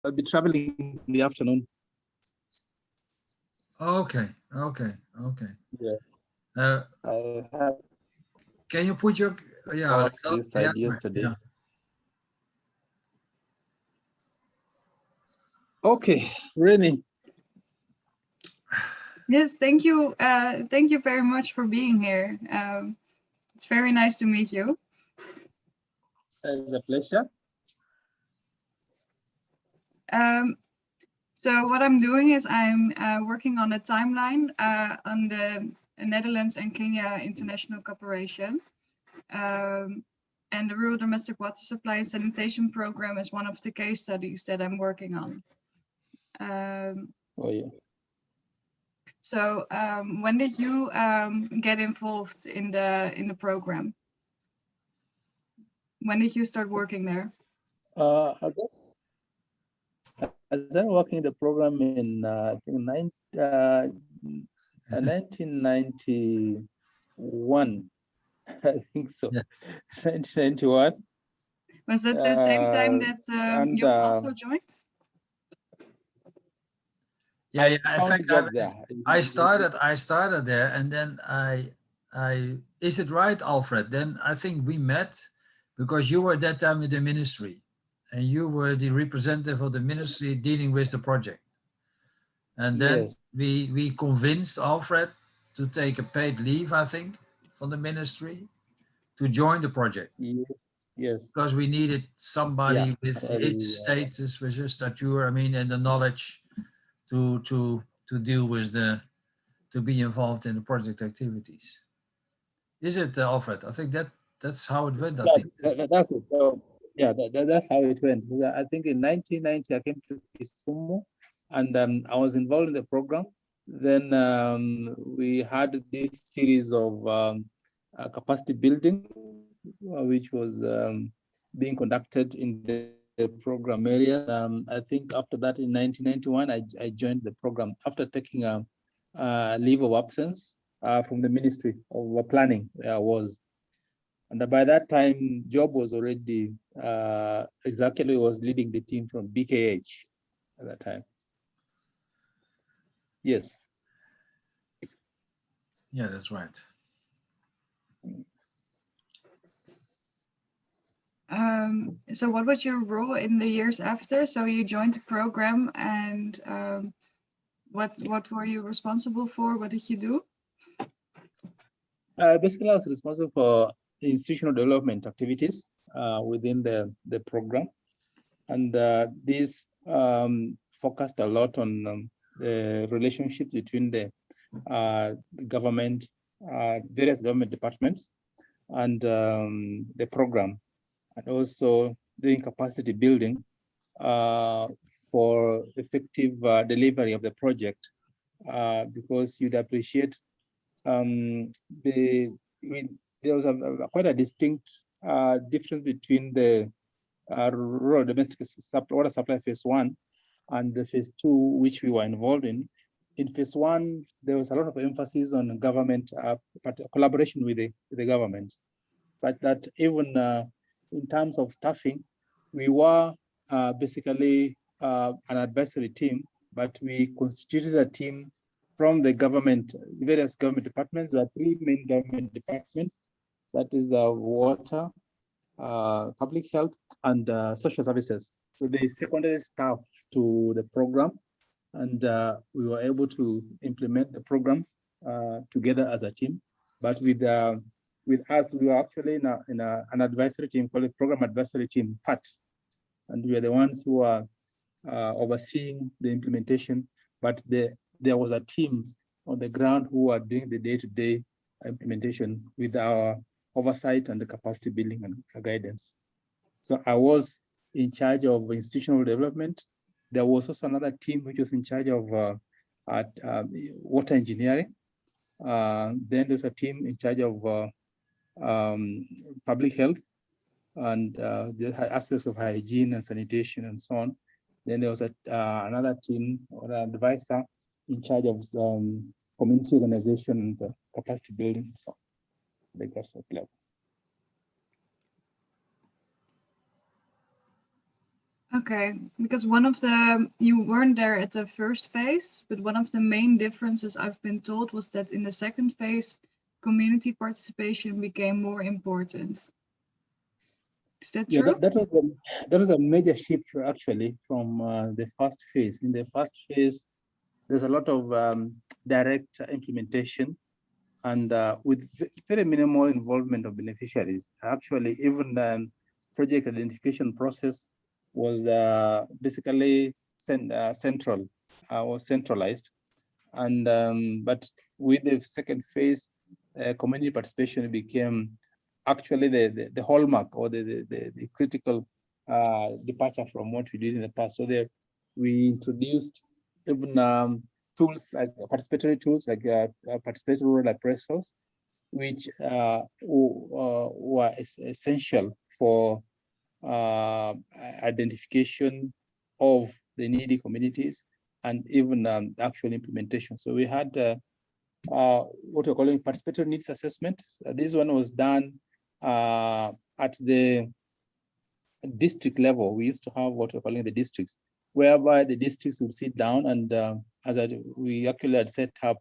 I'll be traveling in the afternoon. Okay. Yeah. I have Can you put your this side yesterday. Yeah. Okay, Rennie. Yes, thank you. Thank you very much for being here. It's very nice to meet you. It's a pleasure. So what I'm doing is I'm working on a timeline on the Netherlands and Kenya International Cooperation. And the Rural Domestic Water Supply and Sanitation Program is one of the case studies that I'm working on. Oh, yeah. So when did you get involved in the program? When did you start working there? I started working the program in I think 1991. I think so. Yeah. 1991. Was that the same time that you also joined? Yeah. In fact, I started there, and then I. Is it right, Alfred? Then I think we met because you were at that time in the ministry, and you were the representative of the ministry dealing with the project. And then we convinced Alfred to take a paid leave, I think, from the ministry to join the project. Yes. Because we needed somebody with his status, with his stature, and the knowledge to deal with to be involved in the project activities. Is it, Alfred? I think that's how it went, I think. That's it. So, that's how it went. I think in 1990, I came to Kisumu, and I was involved in the program. Then we had this series of capacity building, which was being conducted in the program area. I think after that, in 1991, I joined the program after taking a leave of absence from the Ministry of Planning. And by that time, Job was already exactly was leading the team from BKH at that time. Yes. Yeah, that's right. So what was your role in the years after? So you joined the program, and what were you responsible for? What did you do? Basically, I was responsible for institutional development activities within the program, and this focused a lot on the relationship between the government, various government departments, and the program, and also doing capacity building for effective delivery of the project, because you'd appreciate there was quite a distinct difference between the rural domestic water supply phase 1 and the phase 2, which we were involved in. In phase 1, there was a lot of emphasis on government collaboration with the government, but that even in terms of staffing, we were basically an advisory team, but we constituted a team from the government, various government departments. There are 3 main government departments. That is water, public health, and social services. So they secondary staff to the program, and we were able to implement the program together as a team. But with us, we were actually in an advisory team called a program advisory team, PAT, and we are the ones who are overseeing the implementation. But there was a team on the ground who are doing the day-to-day implementation with our oversight and the capacity building and guidance. So I was in charge of institutional development. There was also another team which was in charge of water engineering. Then there's a team in charge of public health and the aspects of hygiene and sanitation and so on. Then there was another team or an advisor in charge of community organization and capacity building. So the grassroots level. Okay, because one of the, you weren't there at the first phase, but one of the main differences I've been told was that in the second phase, community participation became more important. Is that Yeah, true? that was a major shift actually from the first phase. In the first phase, there's a lot of direct implementation and with very minimal involvement of beneficiaries. Actually, even the project identification process was basically central or centralized. And but with the second phase, community participation became actually the hallmark or the critical departure from what we did in the past. So there, we introduced even tools like participatory tools like participatory rural appraisals, which were essential for identification of the needy communities and even actual implementation. So we had what we're calling participatory needs assessment. This one was done at the district level. We used to have what we're calling the districts, whereby the districts would sit down and we actually had set up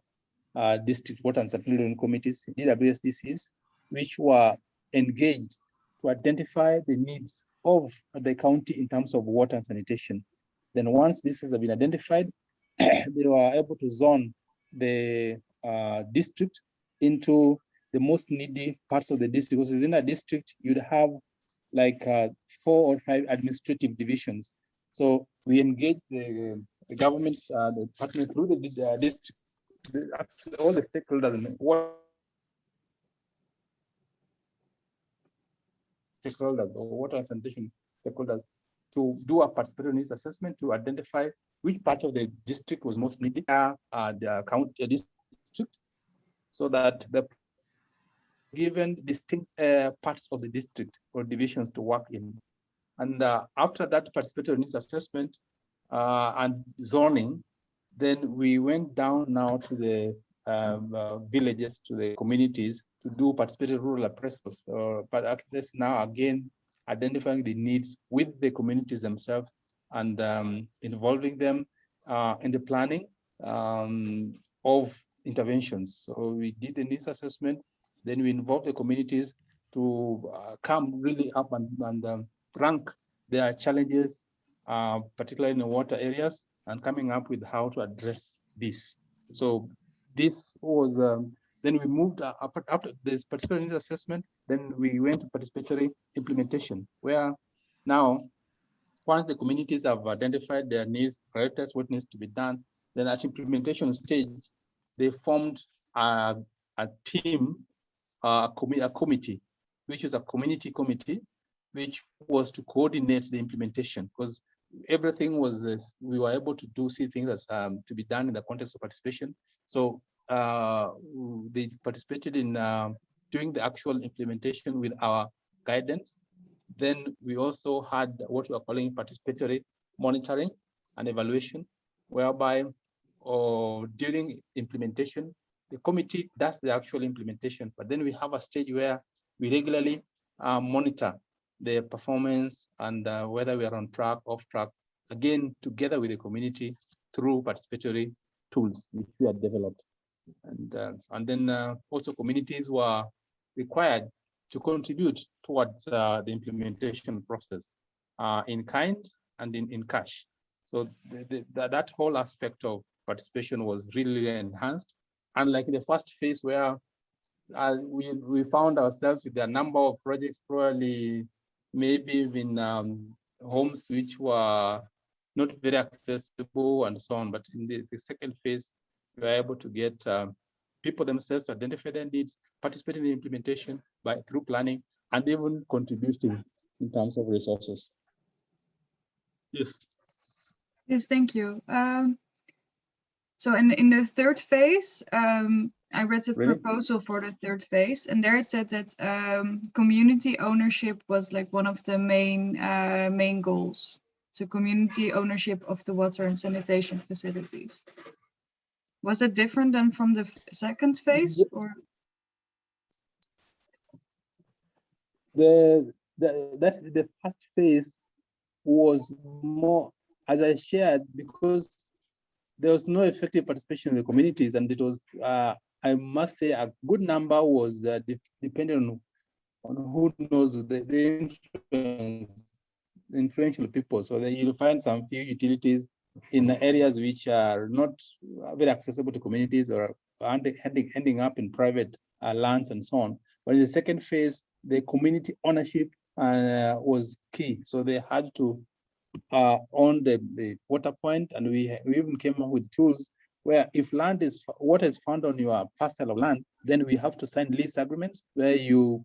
district water and supplementary committees, DWSDCs, which were engaged to identify the needs of the county in terms of water and sanitation. Then once this has been identified, they were able to zone the district into the most needy parts of the district. Because within a district, you'd have like 4 or 5 administrative divisions. So we engage the government, the department through the district, all the stakeholders, and what stakeholders or water and sanitation stakeholders to do a participatory needs assessment to identify which part of the district was most needed, the county district, so that the given distinct parts of the district or divisions to work in. And after that participatory needs assessment and zoning, then we went down now to the villages, to the communities to do participatory rural appraisals. But at this now again, identifying the needs with the communities themselves and involving them in the planning of interventions. So we did the needs assessment, then we involved the communities to come really up and rank their challenges, particularly in the water areas, and coming up with how to address this. So this was, then we moved after this participatory needs assessment, then we went to participatory implementation, where now, once the communities have identified their needs, prioritized what needs to be done, then at implementation stage, they formed a team, a committee, which is a community committee, which was to coordinate the implementation, because everything was, we were able to see things as to be done in the context of participation. So they participated in doing the actual implementation with our guidance. Then we also had what we are calling participatory monitoring and evaluation, whereby during implementation, the committee does the actual implementation, but then we have a stage where we regularly monitor the performance and whether we are on track, off track, again, together with the community through participatory tools which we have developed. And then also communities were required to contribute towards the implementation process in kind and in cash. So that whole aspect of participation was really enhanced. Unlike the first phase where we found ourselves with a number of projects, probably maybe even homes which were not very accessible and so on. But in the second phase, we were able to get people themselves to identify their needs, participate in the implementation through planning, and even contributing in terms of resources. Yes. Yes, thank you. So in the third phase, I read the proposal for the third phase, and there it said that community ownership was like one of the main goals. So community ownership of the water and sanitation facilities. Was it different than from the second phase, or? That's the first phase was more, as I shared, because there was no effective participation in the communities, and it was, I must say, a good number was depending on who knows the influential people. So that you'll find some few utilities in the areas which are not very accessible to communities or ending up in private lands and so on. But in the second phase, the community ownership was key. So they had to own the water point, and we even came up with tools where if water is found on your parcel of land, then we have to sign lease agreements where you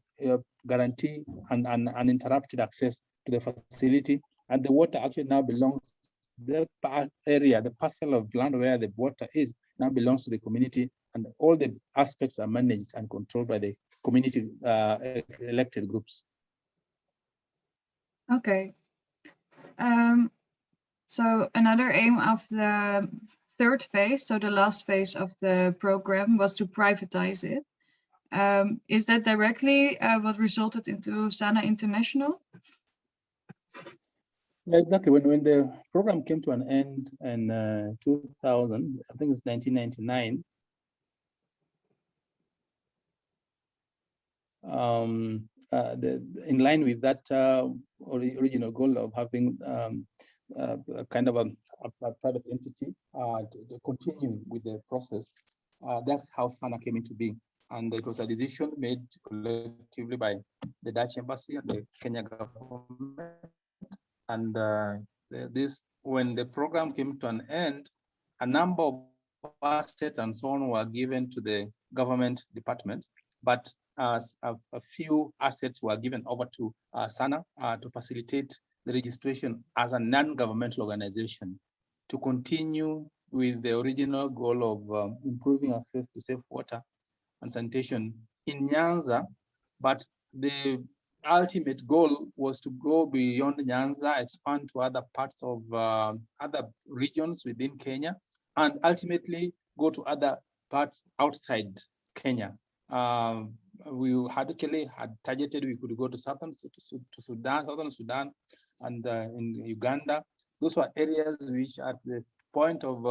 guarantee an uninterrupted access to the facility, and the water actually now belongs the area, the parcel of land where the water is now belongs to the community, and all the aspects are managed and controlled by the community elected groups. Okay. So another aim of the third phase, so the last phase of the program, was to privatize it. Is that directly what resulted into SANA International? Yeah, exactly. When the program came to an end in 2000, I think it's 1999, in line with that original goal of having a kind of a private entity to continue with the process, that's how SANA came into being. And it was a decision made collectively by the Dutch embassy and the Kenya government. And when the program came to an end, a number of assets and so on were given to the government departments, but a few assets were given over to SANA to facilitate the registration as a non-governmental organization to continue with the original goal of improving access to safe water and sanitation in Nyanza, but the ultimate goal was to go beyond Nyanza, expand to other parts of other regions within Kenya, and ultimately go to other parts outside Kenya. We actually had targeted we could go to southern Sudan, and in Uganda. Those were areas which at the point of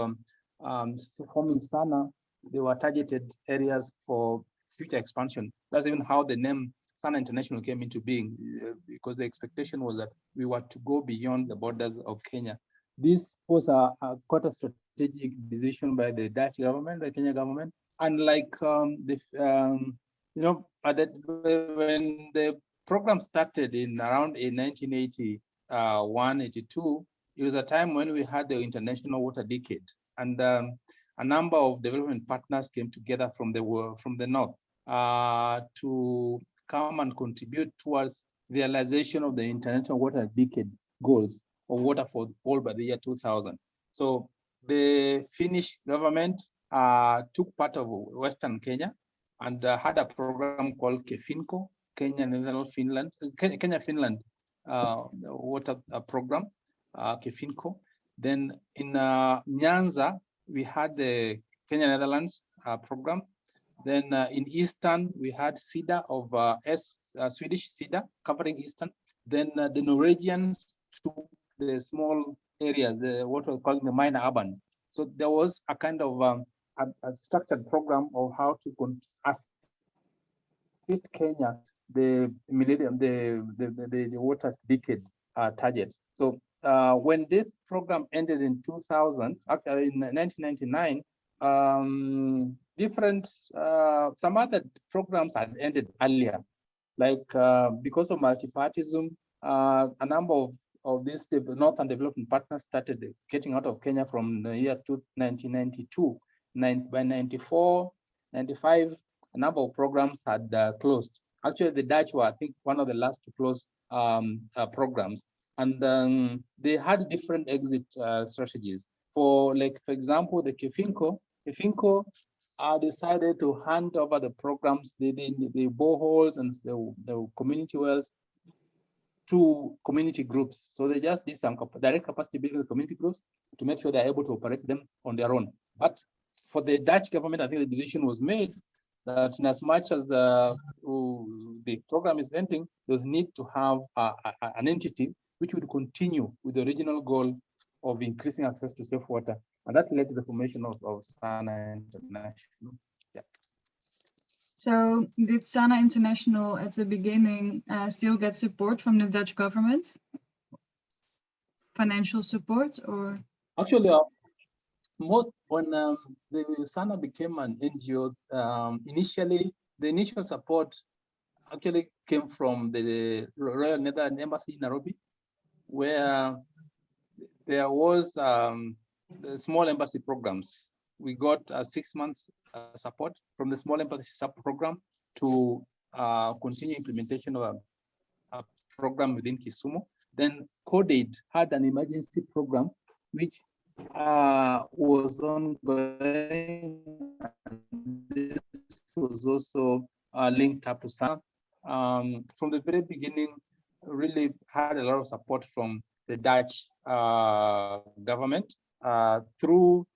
forming SANA, they were targeted areas for future expansion. That's even how the name SANA International came into being, because the expectation was that we were to go beyond the borders of Kenya. This was quite a strategic decision by the Dutch government, the Kenya government. Unlike when the program started in around 1981, 82, it was a time when we had the International Water Decade, and a number of development partners came together from the north to come and contribute towards the realization of the International Water Decade goals of water for all by the year 2000. So the Finnish government took part of Western Kenya and had a program called KEFINCO, Kenya Finland water program, KEFINCO. Then in Nyanza, we had the Kenya Netherlands program. Then in Eastern, we had SIDA of Swedish SIDA covering Eastern. Then the Norwegians took the small areas, what we're calling the minor urban. So there was a kind of a structured program of how to assist Kenya the millennium, the water decade targets. So when this program ended in 2000, actually in 1999, some other programs had ended earlier, like because of multipartism, a number of these Northern Development Partners started getting out of Kenya from the year 1992. By 94, 95, a number of programs had closed. Actually, the Dutch were, I think, one of the last to close programs. And they had different exit strategies. For example, the KEFINCO decided to hand over the programs, the boreholes and the community wells to community groups. So they just did some direct capacity building with community groups to make sure they're able to operate them on their own. But for the Dutch government, I think the decision was made that in as much as the program is ending, there's need to have an entity which would continue with the original goal of increasing access to safe water. And that led to the formation of SANA International. Yeah. So did SANA International at the beginning still get support from the Dutch government? Financial support or? Actually, when the SANA became an NGO, initially, the initial support actually came from the Royal Netherlands Embassy in Nairobi, where there was the small embassy programs. We got 6 months support from the small embassy program to continue implementation of a program within Kisumu. Then CODAID had an emergency program which was ongoing. This was also linked up to SANA. From the very beginning, really had a lot of support from the Dutch government through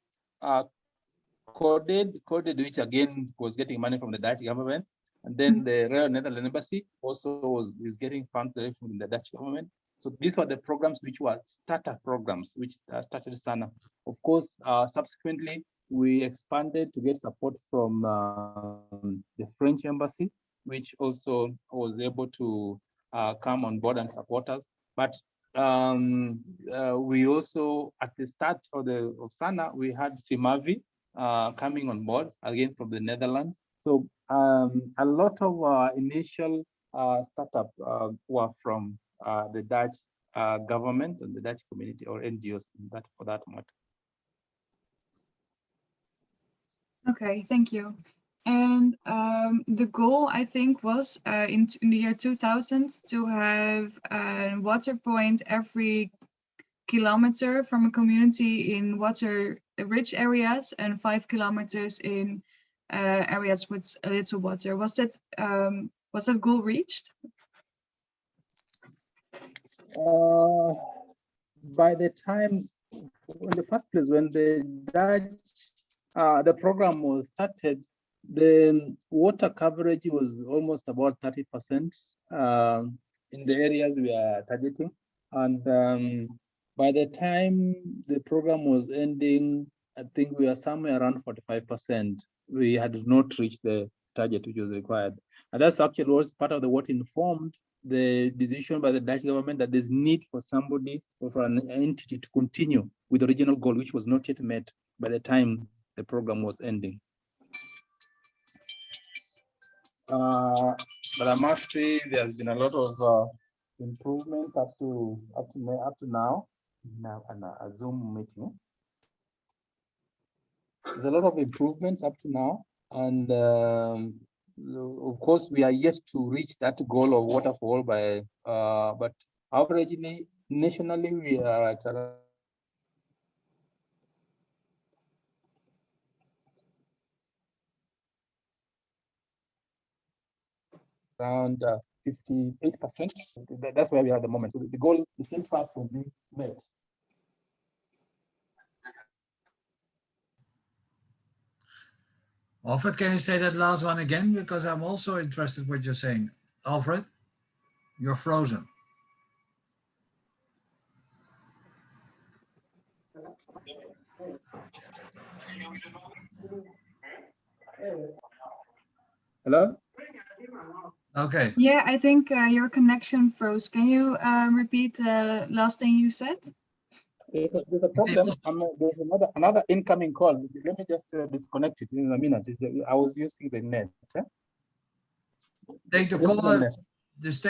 CODAID, which again was getting money from the Dutch government. And then the Royal Netherlands Embassy also is getting funds from the Dutch government. So these were the programs which were starter programs, which started SANA. Of course, subsequently, we expanded to get support from the French embassy, which also was able to come on board and support us. But we also, at the start of SANA, we had Simavi coming on board, again from the Netherlands. So a lot of initial startup were from the Dutch government and the Dutch community or NGOs, for that matter. Okay, thank you. And the goal, I think, was in the year 2000 to have a water point every kilometer from a community in water-rich areas and 5 kilometers in areas with a little water. Was that goal reached? By the time, in the first place, when the Dutch, the program was started, the water coverage was almost about 30% in the areas we are targeting. And by the time the program was ending, I think we were somewhere around 45%. We had not reached the target which was required. And that's actually was part of what informed the decision by the Dutch government that there's need for somebody or for an entity to continue with the original goal, which was not yet met by the time the program was ending. But I must say there's been a lot of improvements up to now in a Zoom meeting. There's a lot of improvements up to now, and of course we are yet to reach that goal of water for all by but averagely nationally we are at around 58%. That's where we are at the moment. So the goal is still far from being met. Alfred, can you say that last one again? Because I'm also interested in what you're saying. Alfred, you're frozen. Hello? Okay. Yeah, I think your connection froze. Can you repeat the last thing you said? There's a problem. There's another incoming call. Let me just disconnect it in a minute. I was using the net. Take de call. Dus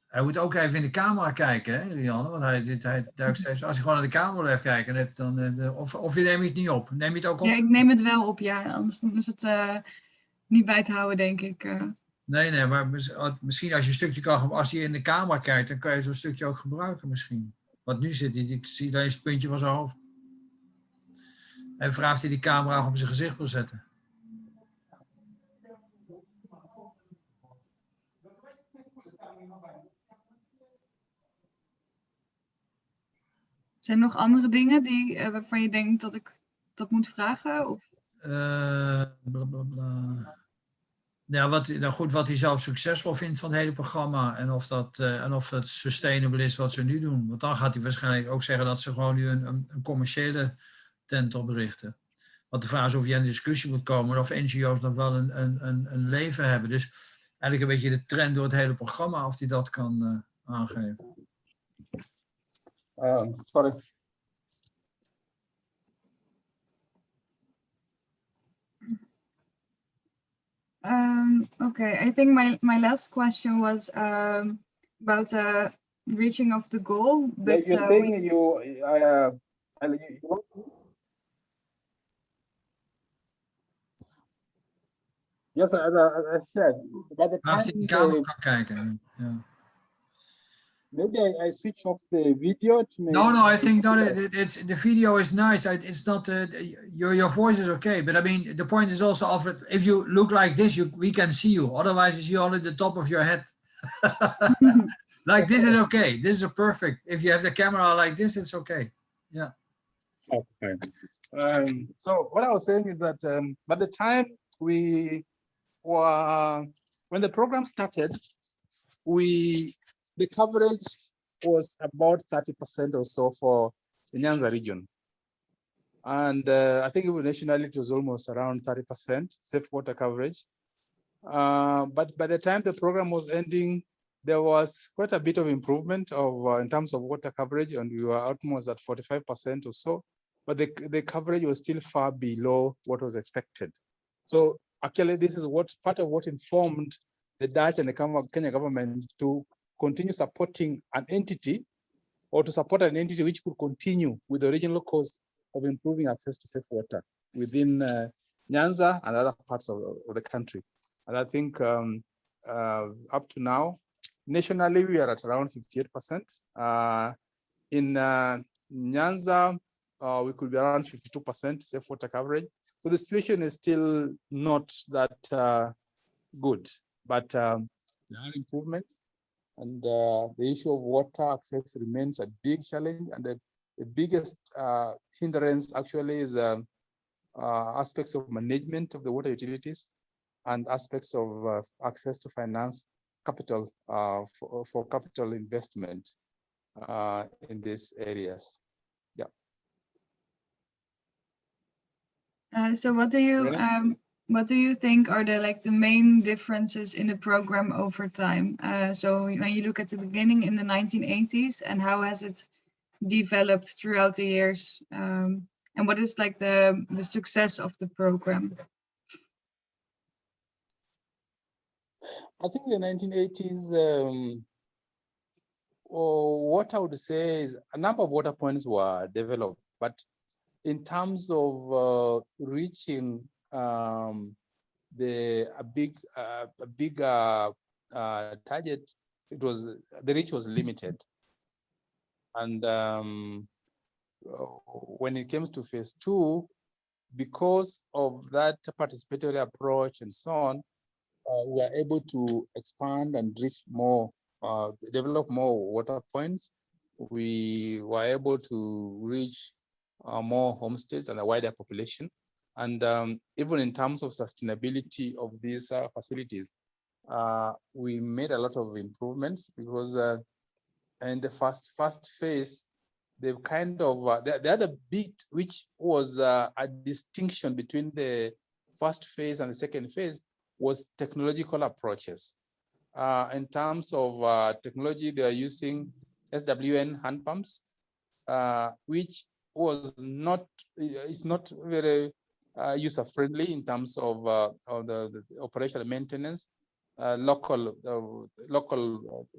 hij moet ook even in de camera kijken, hè, Rianne? Want hij duikt steeds. Als hij gewoon naar de camera blijft kijken, dan, of je neemt het niet op. Neem je het ook op? Ja, ik neem het wel op, ja. Anders is het niet bij te houden, denk ik. Nee, maar misschien als je een stukje kan, als je in de camera kijkt, dan kan je zo'n stukje ook gebruiken misschien. Want nu zit hij, ik zie alleen het puntje van zijn hoofd. En vraagt of hij die camera op zijn gezicht wil zetten. Zijn er nog andere dingen waarvan je denkt dat ik dat moet vragen? Of? Blablabla. Ja, wat hij zelf succesvol vindt van het hele programma en of dat sustainable is wat ze nu doen. Want dan gaat hij waarschijnlijk ook zeggen dat ze gewoon nu een commerciële tent oprichten. Want de vraag is of je in de discussie moet komen of NGO's nog wel een leven hebben. Dus eigenlijk een beetje de trend door het hele programma, of hij dat kan aangeven. Sorry. Okay, I think my last question was about reaching of the goal. But you're saying yes, as I said, by the time maybe I switch off the video to make. No, I think that it's the video is nice. It's not your voice is okay, but I mean the point is also, Alfred, if you look like this, we can see you. Otherwise, you see only the top of your head. Like this is okay. This is perfect. If you have the camera like this, it's okay. Yeah. Okay. So what I was saying is that by the time we were, when the program started, the coverage was about 30% or so for the Nyanza region. And I think nationally it was almost around 30% safe water coverage. But by the time the program was ending, there was quite a bit of improvement in terms of water coverage, and we were almost at 45% or so. But the coverage was still far below what was expected. So actually, this is part of what informed the Dutch and the Kenya government to continue supporting an entity, or to support an entity which could continue with the original cause of improving access to safe water within Nyanza and other parts of the country. And I think up to now, nationally, we are at around 58%. In Nyanza, we could be around 52% safe water coverage. So the situation is still not that good, but there are improvements. And the issue of water access remains a big challenge. And the biggest hindrance actually is aspects of management of the water utilities and aspects of access to finance capital for capital investment in these areas. Yeah. So what do you think are the main differences in the program over time? So when you look at the beginning in the 1980s, and how has it developed throughout the years, and what is like the success of the program? I think the 1980s, what I would say is a number of water points were developed, but in terms of reaching a big target, the reach was limited. And when it comes to phase 2, because of that participatory approach and so on, we are able to expand and reach more, develop more water points. We were able to reach more homestays and a wider population. And even in terms of sustainability of these facilities, we made a lot of improvements, because in the first phase, they've kind of, the other bit which was a distinction between the first phase and the second phase was technological approaches. In terms of technology, they are using SWN hand pumps, which was not, it's not very user-friendly in terms of the operational maintenance. Local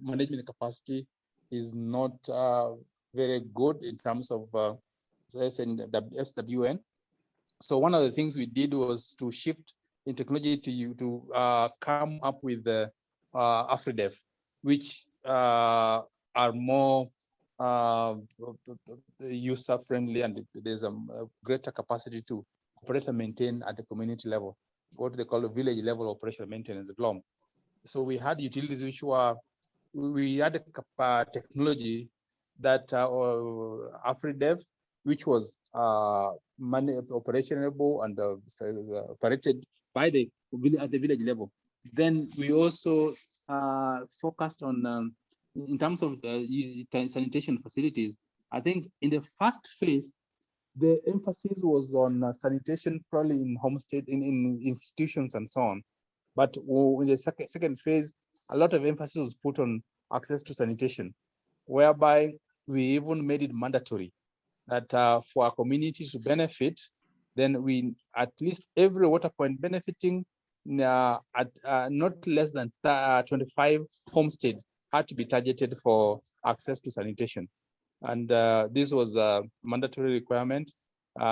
management capacity is not very good in terms of SWN. So one of the things we did was to shift in technology to come up with the Alfred, which are more user-friendly, and there's a greater capacity to operate and maintain at the community level, what they call the village level operational maintenance, BLOM. So we had utilities which were, we had a technology that Alfred, which was operationable and operated by at the village level. Then we also focused on, in terms of sanitation facilities. I think in the first phase, the emphasis was on sanitation, probably in homestead, in institutions and so on. But in the second phase, a lot of emphasis was put on access to sanitation, whereby we even made it mandatory that for our community to benefit, then we at least every water point benefiting at not less than 25 homesteads had to be targeted for access to sanitation. And this was a mandatory requirement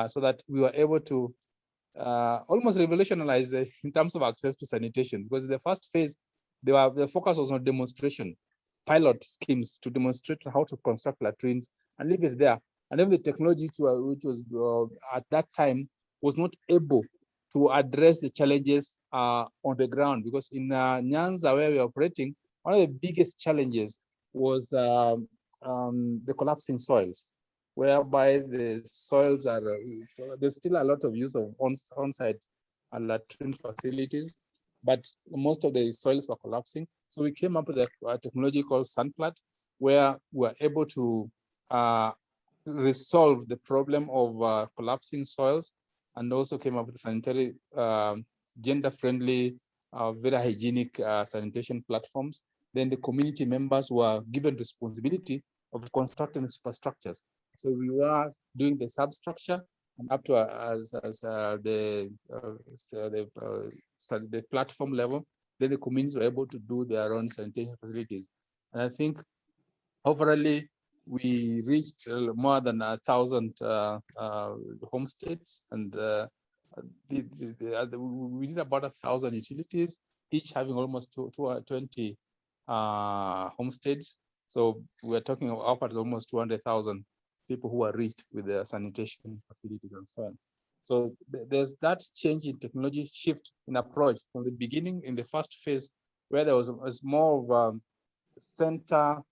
so that we were able to almost revolutionize in terms of access to sanitation, because in the first phase, the focus was on demonstration, pilot schemes to demonstrate how to construct latrines and leave it there. And then the technology which was at that time was not able to address the challenges on the ground, because in Nyanza, where we're operating, one of the biggest challenges was the collapsing soils, whereby the soils are, there's still a lot of use of on-site latrine facilities, but most of the soils were collapsing. So we came up with a technology called Sandplat, where we're able to resolve the problem of collapsing soils, and also came up with sanitary, gender-friendly, very hygienic sanitation platforms. Then the community members were given responsibility of constructing the superstructures. So we were doing the substructure and up to the platform level. Then the communities were able to do their own sanitation facilities. And I think overall, we reached more than 1,000 homesteads, and we did about 1,000 utilities, each having almost 220 homesteads. So we're talking of upwards almost 200,000 people who are reached with their sanitation facilities and so on. So there's that change in technology shift in approach from the beginning in the first phase, where there was more of center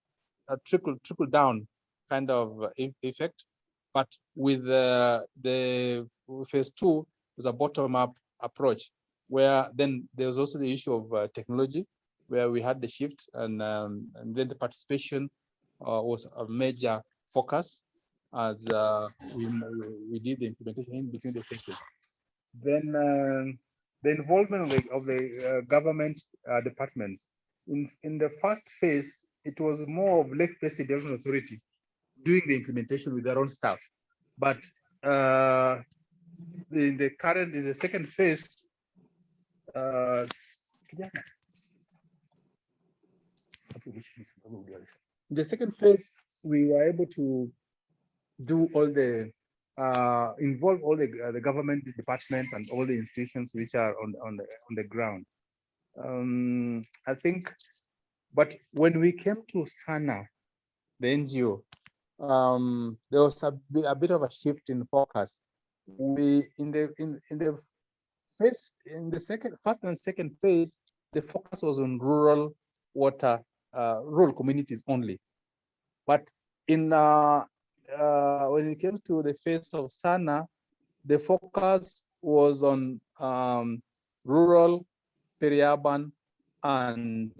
trickle down kind of effect, but with the phase two was a bottom up approach, where then there was also the issue of technology, where we had the shift, and then the participation was a major focus as we did the implementation in between the phases. Then the involvement of the government departments. In the first phase, it was more of Lake Placid Development Authority doing the implementation with their own staff. But in the second phase, in the second phase, we were able to do all the involve all the government departments and all the institutions which are on the ground. I think, but when we came to SANA, the NGO, there was a bit of a shift in focus. We in the first and second phase, the focus was on rural water, rural communities only. But in when it came to the phase of SANA, the focus was on rural, peri-urban, and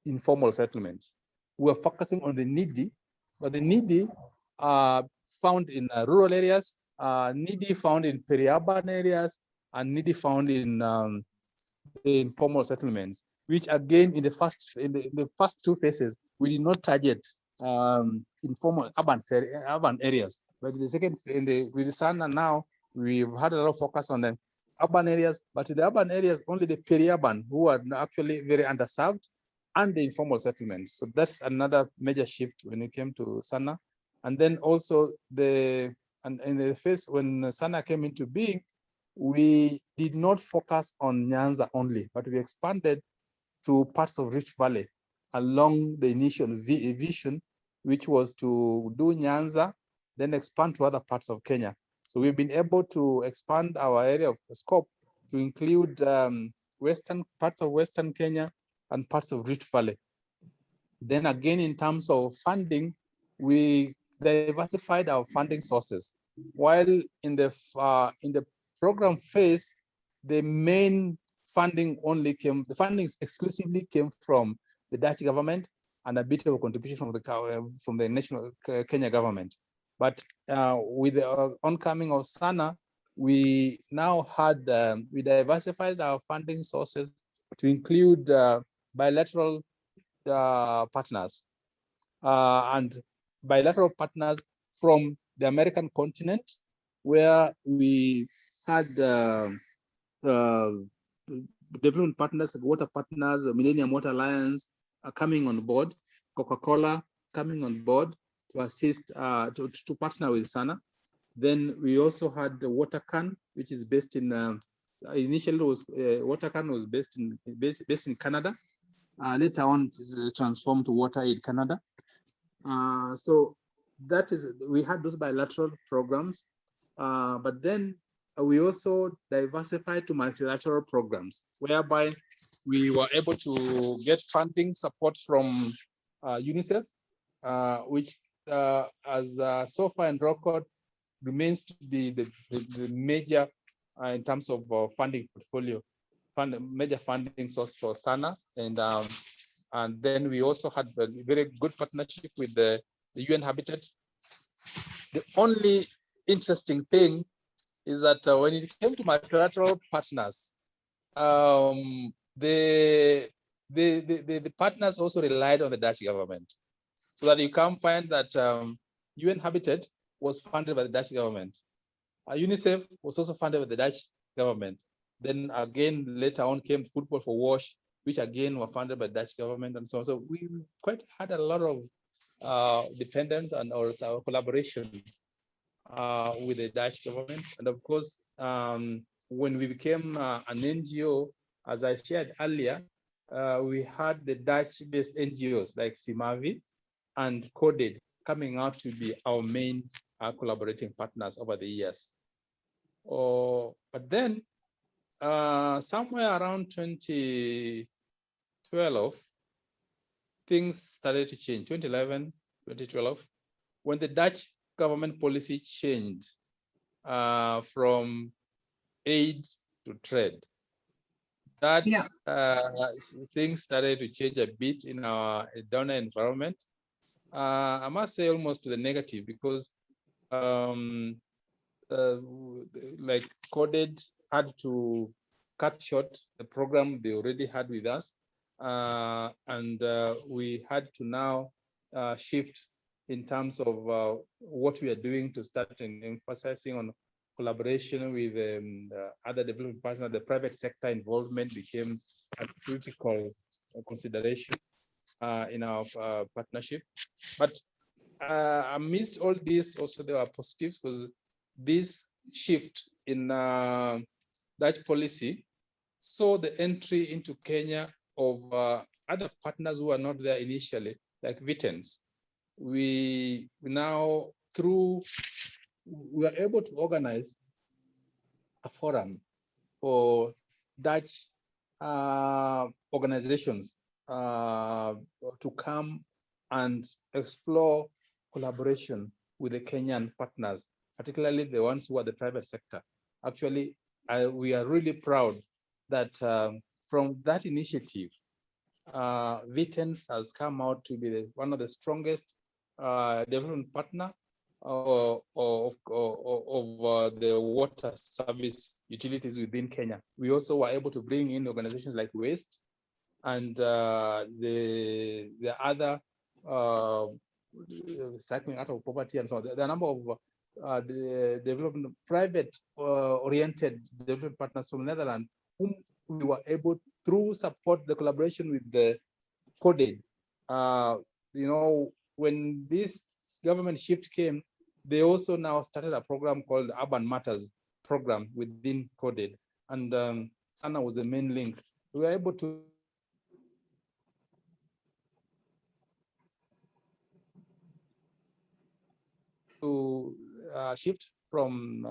informal settlements. We are focusing on the needy, but the needy are found in rural areas, needy found in peri-urban areas, and needy found in the informal settlements, which again in the first two phases, we did not target informal urban areas. But in the second, with the SANA now, we've had a lot of focus on the urban areas, but in the urban areas, only the peri-urban who are actually very underserved, and the informal settlements. So that's another major shift when it came to SANA. And then also in the phase when SANA came into being, we did not focus on Nyanza only, but we expanded to parts of Rift Valley along the initial vision, which was to do Nyanza, then expand to other parts of Kenya. So we've been able to expand our area of scope to include western parts of Western Kenya and parts of Rift Valley. Then again, in terms of funding, we diversified our funding sources. While in the program phase, the main funding only came, the funding exclusively came from the Dutch government and a bit of a contribution from the national Kenya government. But with the oncoming of SANA, we now had, we diversified our funding sources to include bilateral partners and bilateral partners from the American continent, where we had development partners, water partners, Millennium Water Alliance coming on board, Coca-Cola coming on board to assist, to partner with SANA. Then we also had the WaterCan, which is based in, initially was, WaterCan was based in Canada. Later on, transformed to Water Aid Canada. So that is, we had those bilateral programs, but then we also diversified to multilateral programs, whereby we were able to get funding support from UNICEF, which as SOFA and ROCOD remains to be the major in terms of funding portfolio, major funding source for SANA. And then we also had a very good partnership with the UN Habitat. The only interesting thing is that when it came to multilateral partners, the partners also relied on the Dutch government, so that you can find that UN Habitat was funded by the Dutch government. UNICEF was also funded by the Dutch government. Then again, later on came Football for Wash, which again were funded by the Dutch government and so on. So we quite had a lot of dependence and also collaboration with the Dutch government. And of course, when we became an NGO, as I shared earlier, we had the Dutch-based NGOs like Simavi and Coded coming out to be our main collaborating partners over the years. But then somewhere around 2012, things started to change. 2011, 2012, when the Dutch government policy changed from aid to trade. That things started to change a bit in our donor environment. I must say almost to the negative, because like Coded had to cut short the program they already had with us. And we had to now shift in terms of what we are doing to start emphasizing on collaboration with other development partners. The private sector involvement became a critical consideration in our partnership. But amidst all this, also there are positives, because this shift in Dutch policy saw the entry into Kenya of other partners who are not there initially, like Vitens. We now, we are able to organize a forum for Dutch organizations to come and explore collaboration with the Kenyan partners, particularly the ones who are the private sector. Actually, we are really proud that from that initiative, Vitens has come out to be one of the strongest development partner of the water service utilities within Kenya. We also were able to bring in organizations like Waste and the other cycling out of poverty and so on. There are a number of the development private oriented development partners from Netherlands whom we were able, through support the collaboration with the Coded. You know, when this government shift came, they also now started a program called Urban Matters program within Coded, and SANA was the main link. We were able to shift from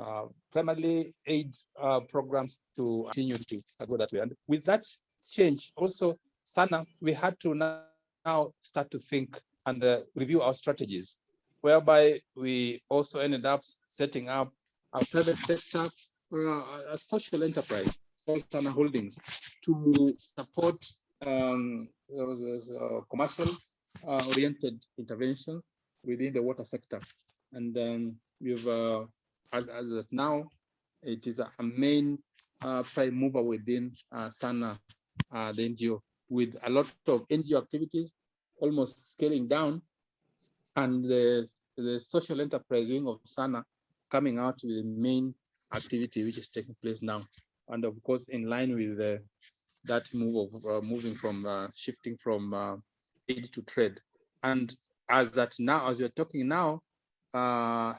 primarily aid programs to continue to go that way. And with that change, also SANA, we had to now start to think and review our strategies, whereby we also ended up setting up a private sector, a social enterprise, Sana Holdings to support those commercial oriented interventions within the water sector. And we've, as of now, it is a main prime mover within Sana, the NGO, with a lot of NGO activities almost scaling down, and the social enterprise wing of Sana coming out with the main activity which is taking place now. And of course, in line with that move of moving from shifting from aid to trade. And as that now, as we're talking now, the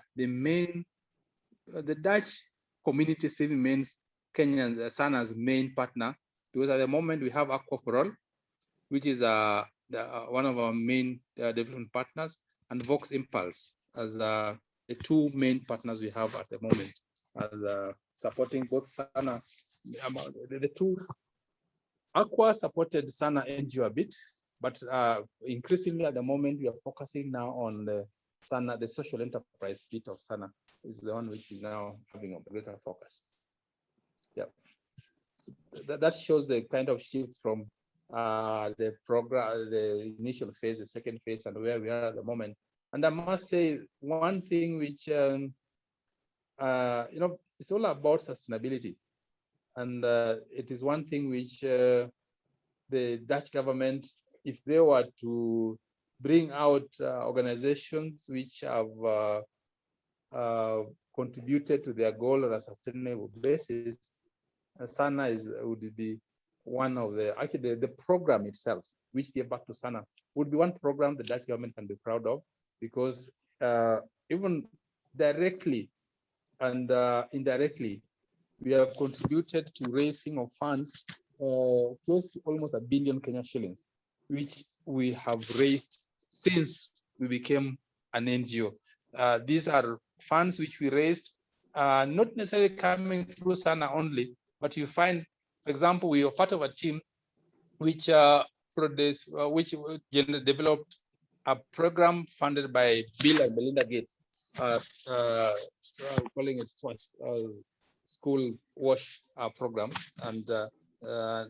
Dutch community still remains Kenyan Sana's main partner, because at the moment we have Aquaforol, which is one of our main development partners, and Vox Impulse as the two main partners we have at the moment, as supporting both Sana. The two Aqua supported Sana NGO a bit, but increasingly at the moment we are focusing now on the Sana, the social enterprise bit of Sana is the one which is now having a greater focus. Yeah, that shows the kind of shift from the program, the initial phase, the second phase, and where we are at the moment. And I must say one thing which it's all about sustainability, and it is one thing which the Dutch government, if they were to bring out organizations which have contributed to their goal on a sustainable basis, Sana would be one of actually the program itself, which gave back to Sana, would be one program the Dutch government can be proud of, because even directly and indirectly, we have contributed to raising of funds close to almost $1 billion Kenya shillings, which we have raised since we became an NGO. These are funds which we raised, not necessarily coming through Sana only, but you find, for example, we were part of a team which developed a program funded by Bill and Melinda Gates, calling it school wash program. And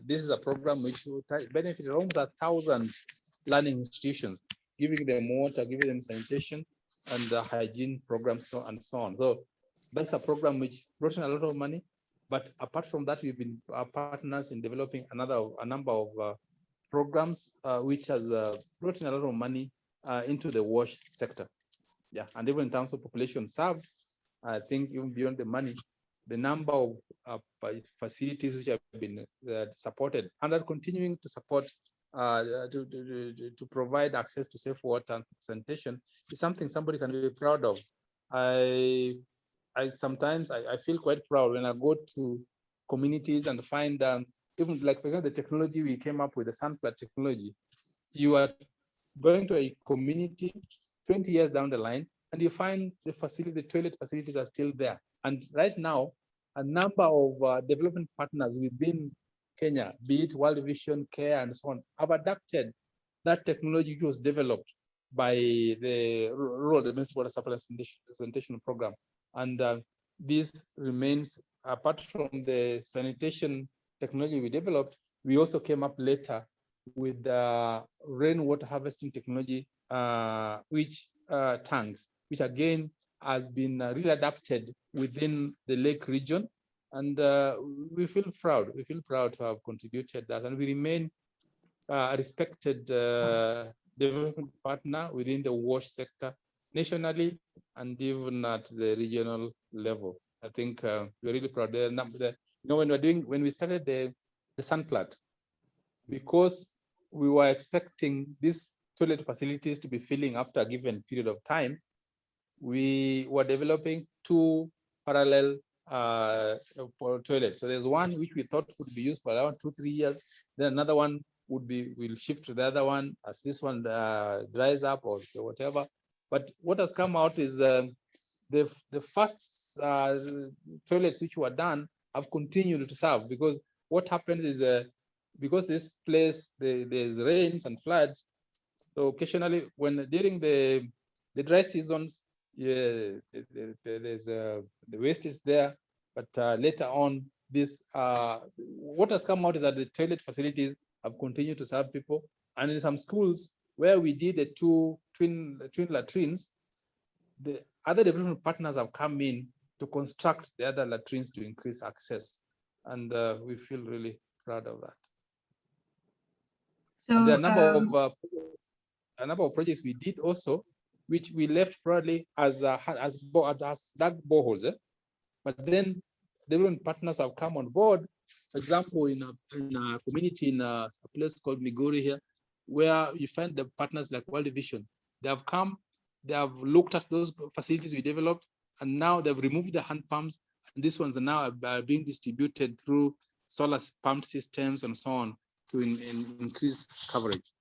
this is a program which benefited almost 1,000 learning institutions, giving them water, giving them sanitation and hygiene programs, and so on. So that's a program which brought in a lot of money. But apart from that, we've been partners in developing a number of programs which has brought in a lot of money into the wash sector. Yeah, and even in terms of population served, I think even beyond the money, the number of facilities which have been supported and are continuing to support to provide access to safe water and sanitation is something somebody can be proud of. I sometimes feel quite proud when I go to communities and find even like, for example, the technology we came up with, the Sunflower technology. You are going to a community 20 years down the line and you find the facility, the toilet facilities are still there. And right now, a number of development partners within Kenya, be it World Vision, CARE, and so on, have adapted that technology which was developed by the Rural Domestic Water Supply Sanitation Program. And this remains, apart from the sanitation technology we developed, we also came up later with rainwater harvesting technology, which tanks, which again has been really adapted within the lake region. And we feel proud. We feel proud to have contributed that, and we remain a respected development partner within the wash sector nationally and even at the regional level. I think we're really proud. When we started the Sunflower, because we were expecting these toilet facilities to be filling after a given period of time, we were developing two parallel toilets. So there's one which we thought would be used for around 2-3 years. Then another one will shift to the other one as this one dries up or whatever. But what has come out is the first toilets which were done have continued to serve, because what happens is because this place there's rains and floods, so occasionally during the dry seasons, there's the waste is there, but later on this, what has come out is that the toilet facilities have continued to serve people. And in some schools where we did the twin latrines, the other development partners have come in to construct the other latrines to increase access. And we feel really proud of that. So and there are a number of projects we did also, which we left probably as dark boreholes. But then development partners have come on board. For example, in a community in a place called Migori here, where you find the partners like World Vision. They have come, they have looked at those facilities we developed, and now they've removed the hand pumps. And these ones are now being distributed through solar pump systems and so on to increase coverage.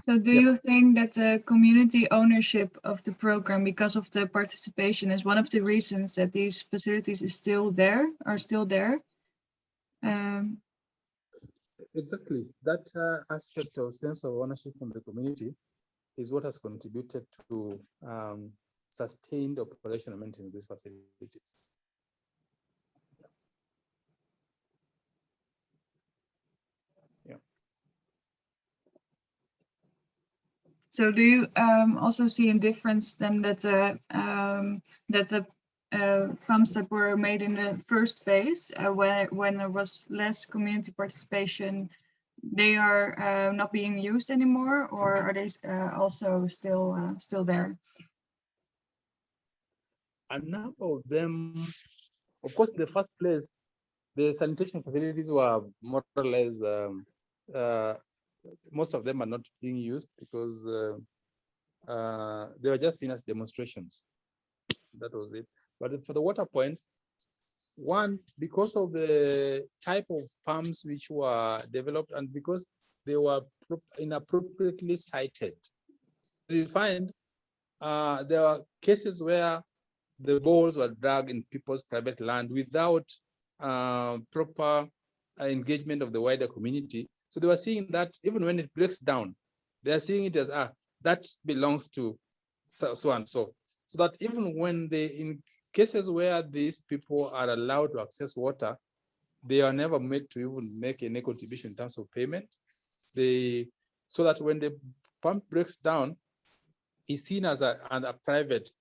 So do you think that the community ownership of the program, because of the participation, is one of the reasons that these facilities are still there? Exactly. That aspect of sense of ownership from the community is what has contributed to sustained operation and maintenance of these facilities. So do you also see a difference then that the pumps that were made in the first phase, when there was less community participation, they are not being used anymore, or are they also still there? A number of them, of course, in the first place, the sanitation facilities were more or less, most of them are not being used because they were just seen as demonstrations. That was it. But for the water points, one, because of the type of pumps which were developed and because they were inappropriately sited, you find there are cases where the balls were dug in people's private land without proper engagement of the wider community. So they were seeing that even when it breaks down, they are seeing it as, that belongs to so and so. So that even when in cases where these people are allowed to access water, they are never made to even make any contribution in terms of payment. So that when the pump breaks down, it's seen as an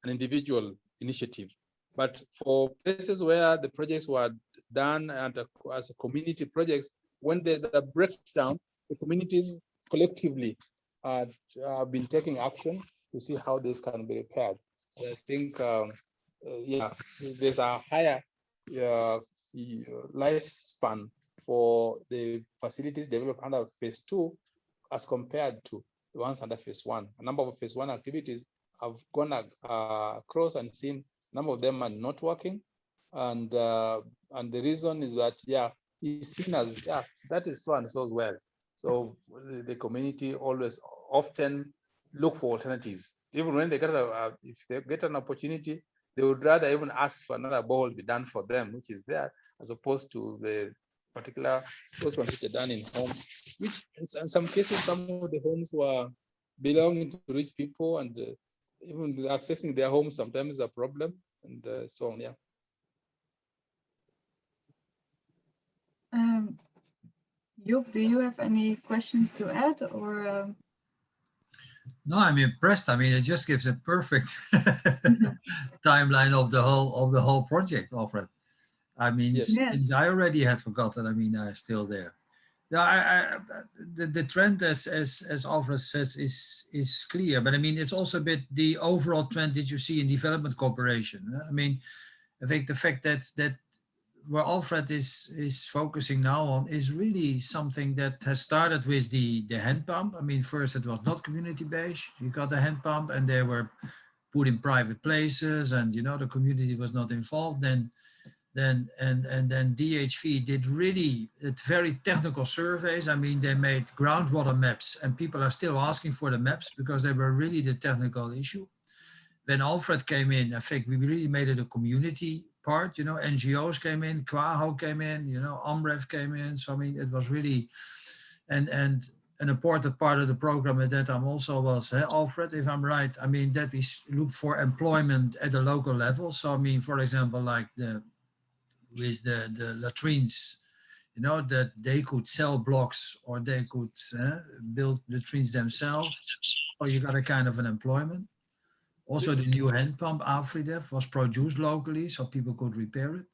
individual initiative. But for places where the projects were done and as a community projects, when there's a breakdown, the communities collectively have been taking action to see how this can be repaired. I think, there's a higher lifespan for the facilities developed under phase 2 as compared to the ones under phase 1. A number of phase 1 activities have gone across and seen a number of them are not working. And the reason is that, it's seen as, that is so and so well. So the community often look for alternatives. Even when they get if they get an opportunity, they would rather even ask for another bowl be done for them, which is there, as opposed to the particular those ones which are done in homes, which in some cases, some of the homes were belonging to rich people, and even accessing their homes sometimes is a problem, and so on. Job, do you have any questions to add, or? No, I'm impressed. I mean, it just gives a perfect timeline of the whole project, Alfred. I mean, Yes. I already had forgotten. I mean, I'm still there. Yeah, the trend, as Alfred says, is clear. But I mean, it's also a bit the overall trend that you see in development cooperation. I mean, I think the fact that where Alfred is focusing now on is really something that has started with the hand pump. I mean, first it was not community based. You got a hand pump, and they were put in private places, and the community was not involved. Then DHV did really very technical surveys. I mean, they made groundwater maps, and people are still asking for the maps because they were really the technical issue. When Alfred came in, I think we really made it a community part. NGOs came in, Quaho came in, Amref came in. So I mean, it was really and an important part of the program at that time also was, Alfred, if I'm right, I mean, that we look for employment at the local level. So I mean, for example, like the latrines, that they could sell blocks or they could build latrines themselves. So you got a kind of an employment. Also, the new hand pump Alfred was produced locally, so people could repair it.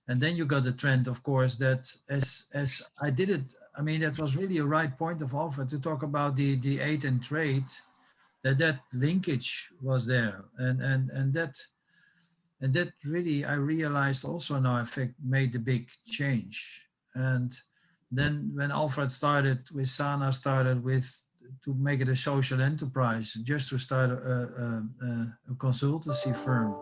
And then you got the trend, of course, that as I did it, I mean, that was really a right point of Alfred to talk about the aid and trade, that linkage was there, and that really I realized also now, in fact, made the big change. And then when Alfred started with Sana, started with to make it a social enterprise, just to start a consultancy firm,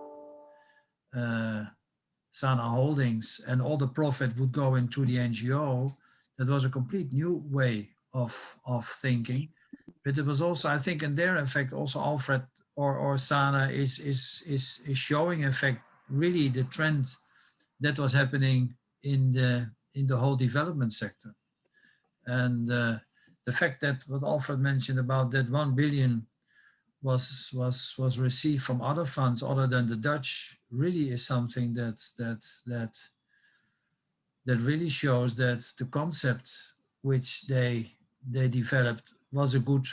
Sana Holdings, and all the profit would go into the NGO. That was a complete new way of thinking. But it was also, I think, in there, in fact, also Alfred or Sana is showing, in fact, really the trend that was happening in the whole development sector. And the fact that what Alfred mentioned about that 1 billion was received from other funds other than the Dutch really is something that really shows that the concept which they developed was a good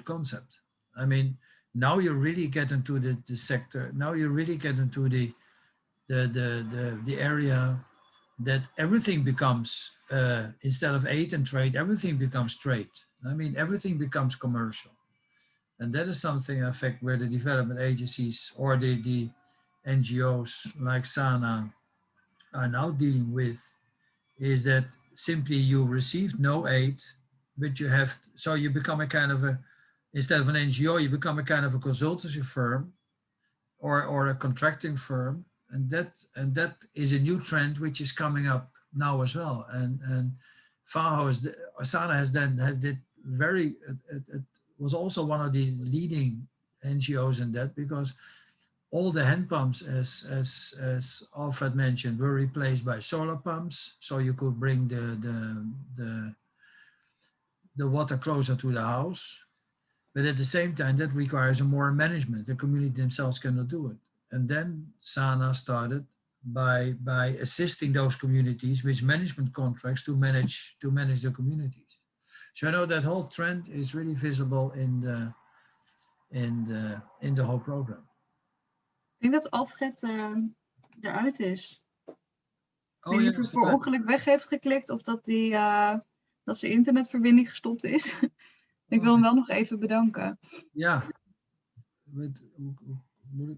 concept. I mean, now you really get into the sector. Now you really get into the area that everything becomes instead of aid and trade, everything becomes trade. I mean, everything becomes commercial. And that is something, in fact, where the development agencies or the NGOs like Sana are now dealing with, is that simply you receive no aid, but you have, so you become a kind of a, instead of an NGO, you become a kind of a consultancy firm or a contracting firm. And that is a new trend which is coming up now as well. And Sana has did very, it was also one of the leading NGOs in that, because all the hand pumps, as Alfred mentioned, were replaced by solar pumps, so you could bring the water closer to the house. But at the same time, that requires a more management. The community themselves cannot do it. And then Sana started by assisting those communities with management contracts to manage the communities. So I know that whole trend is really visible in the whole program. Ik denk dat Alfred eruit is. Oh, ik weet niet of hij per ongeluk weg heeft geklikt of dat dat zijn internetverbinding gestopt is. Ik wil hem wel nog even bedanken. Ja. Moet ik,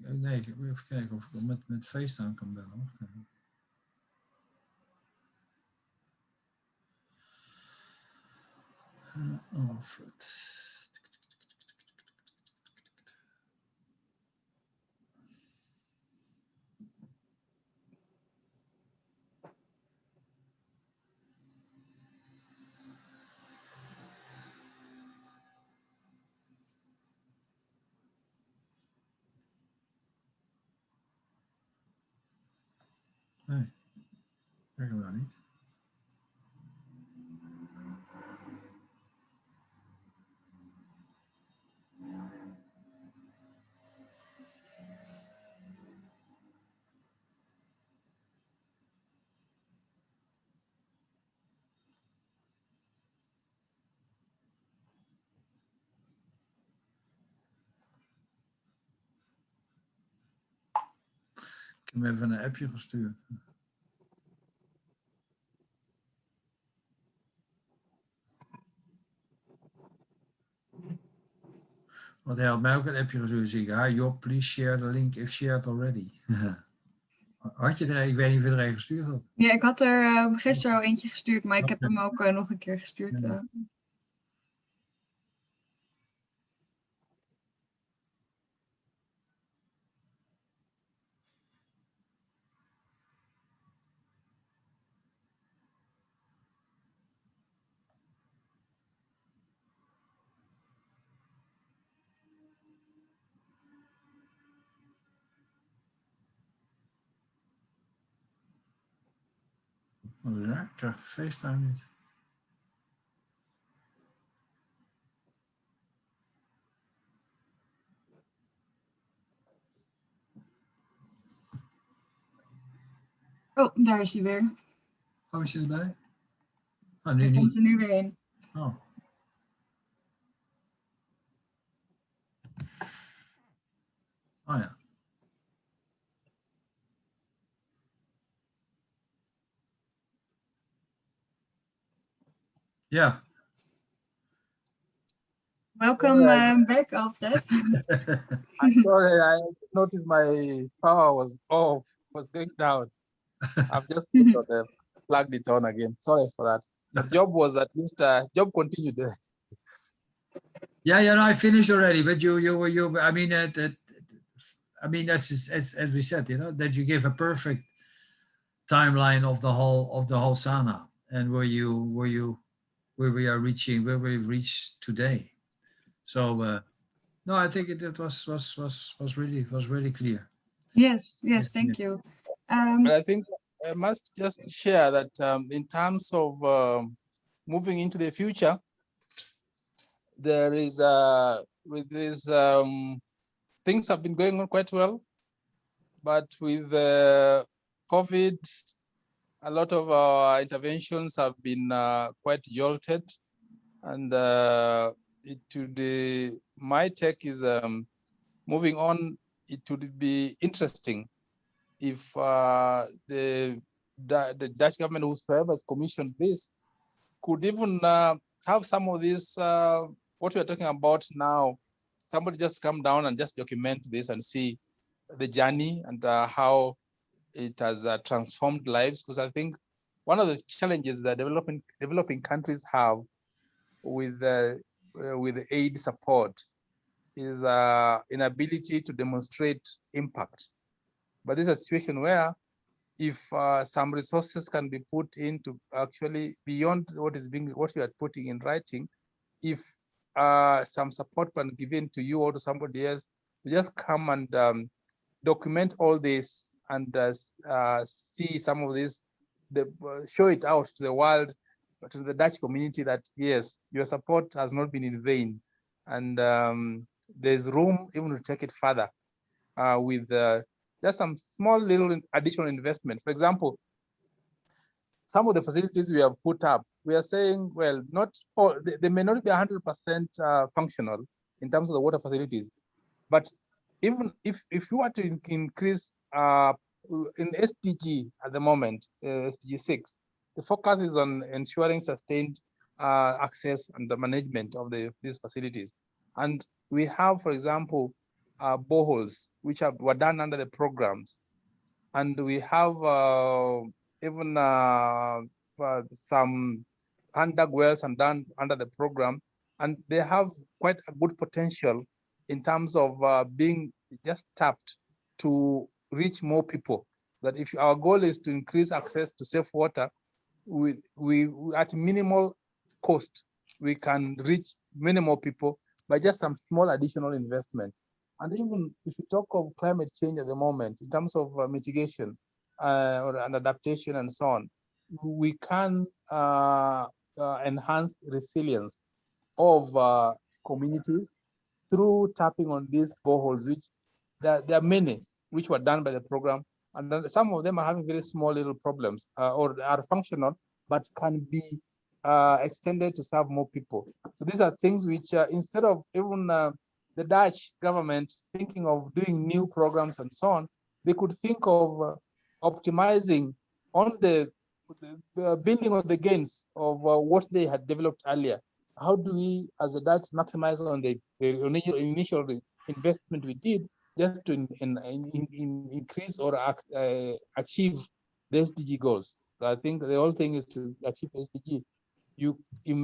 nee, ik wil even kijken of ik met FaceTime kan bellen. Alfred. Nee, krijg hem nou niet. Ik heb hem even een appje gestuurd. Want hij had mij ook een appje gestuurd. Zie ik, hi Job, please share the link if shared already. Had je er, ik weet niet of je er een gestuurd had. Ja, ik had er gisteren al eentje gestuurd, maar ik heb hem ook nog een keer gestuurd. Ja. Ja, ik krijg de FaceTime niet. Oh, daar is hij weer. Oh, is je erbij? Oh, Hij nu komt niet. er nu weer in. Oh. Oh ja. Ja. Welcome back, Alfred. I'm sorry, I noticed my power was off, was going down. I've just plugged it on again. Sorry for that. But job was at least job continued. Yeah, no, I finished already. But you. I mean, I mean, as we said, you know, that you give a perfect timeline of the whole Sana and where we've reached today. So no, I think it was really clear. Yes, thank you. But I think I must just share that in terms of moving into the future, there is with this things have been going on quite well, but with COVID, a lot of our interventions have been quite jolted, and my take is moving on. It would be interesting if the Dutch government, whoever has commissioned this, could even have some of this, what we are talking about now, somebody just come down and just document this and see the journey and how it has transformed lives. Because I think one of the challenges that developing countries have with aid support is inability to demonstrate impact. But this is a situation where if some resources can be put into actually beyond what you are putting in writing, if some support can be given to you or to somebody else, you just come and document all this and see some of this, show it out to the world, to the Dutch community that yes, your support has not been in vain, and there's room even to take it further with just some small little additional investment. For example, some of the facilities we have put up, we are saying, well, not all, they may not be 100% functional in terms of the water facilities, but even if you were to increase in SDG at the moment, SDG 6, the focus is on ensuring sustained access and the management of these facilities. And we have, for example, boreholes, which were done under the programs. And we have even some hand-dug wells and done under the program. And they have quite a good potential in terms of being just tapped to reach more people. That if our goal is to increase access to safe water, we at minimal cost, we can reach many more people by just some small additional investment. And even if you talk of climate change at the moment, in terms of mitigation and adaptation and so on, we can enhance resilience of communities through tapping on these boreholes, which there are many which were done by the program, and then some of them are having very small little problems or are functional, but can be extended to serve more people. So these are things which instead of even the Dutch government thinking of doing new programs and so on, they could think of optimizing on the building on the gains of what they had developed earlier. How do we, as the Dutch, maximize on the initial investment we did just to increase or achieve the SDG goals? So I think the whole thing is to achieve SDG. It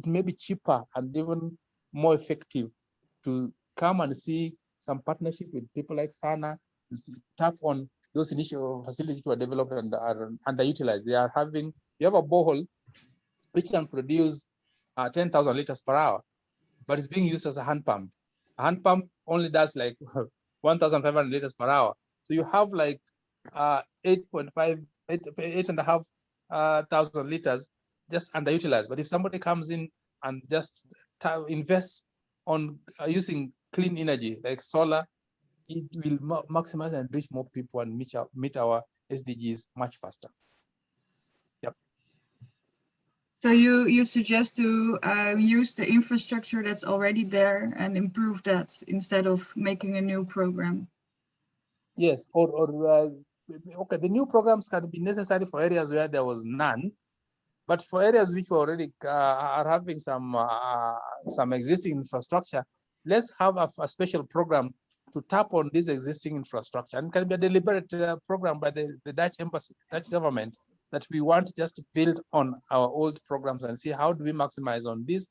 may be cheaper and even more effective to come and see some partnership with people like Sana to tap on those initial facilities were developed and are underutilized. You have a borehole which can produce 10,000 liters per hour, but it's being used as a hand pump. A hand pump only does like 1,500 liters per hour. So you have like 8.5 thousand liters just underutilized. But if somebody comes in and just invests on using clean energy like solar, it will maximize and reach more people and meet our SDGs much faster. Yep. So you suggest to use the infrastructure that's already there and improve that instead of making a new program. Yes, okay, the new programs can be necessary for areas where there was none, but for areas which already are having some existing infrastructure, let's have a special program to tap on this existing infrastructure, and can be a deliberate program by the Dutch embassy, Dutch government, that we want just to build on our old programs and see how do we maximize on this.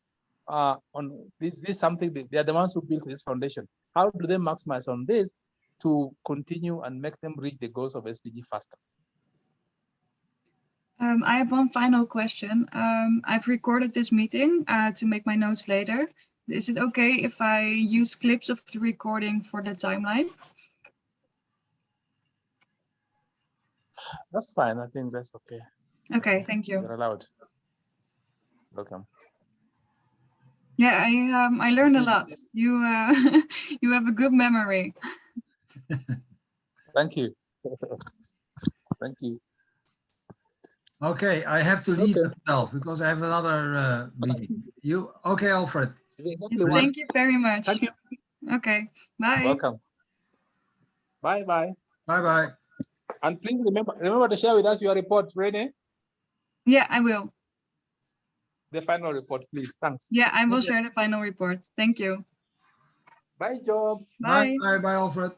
This something they are the ones who built this foundation. How do they maximize on this to continue and make them reach the goals of SDG faster? I have one final question. I've recorded this meeting to make my notes later. Is it okay if I use clips of the recording for the timeline? That's fine. I think that's okay. Okay, thank you. You're allowed. Welcome. Yeah, I learned a lot. You you have a good memory. Thank you. Thank you. Okay, I have to leave at 12 because I have another meeting. You okay, Alfred? Yes, thank you very much. Thank you. Okay, bye. Welcome. Bye bye. Bye bye. And please remember to share with us your report, Rene. Yeah, I will. The final report, please. Thanks. Yeah, I will share the final report. Thank you. Bye, Job. Bye. Bye, Alfred.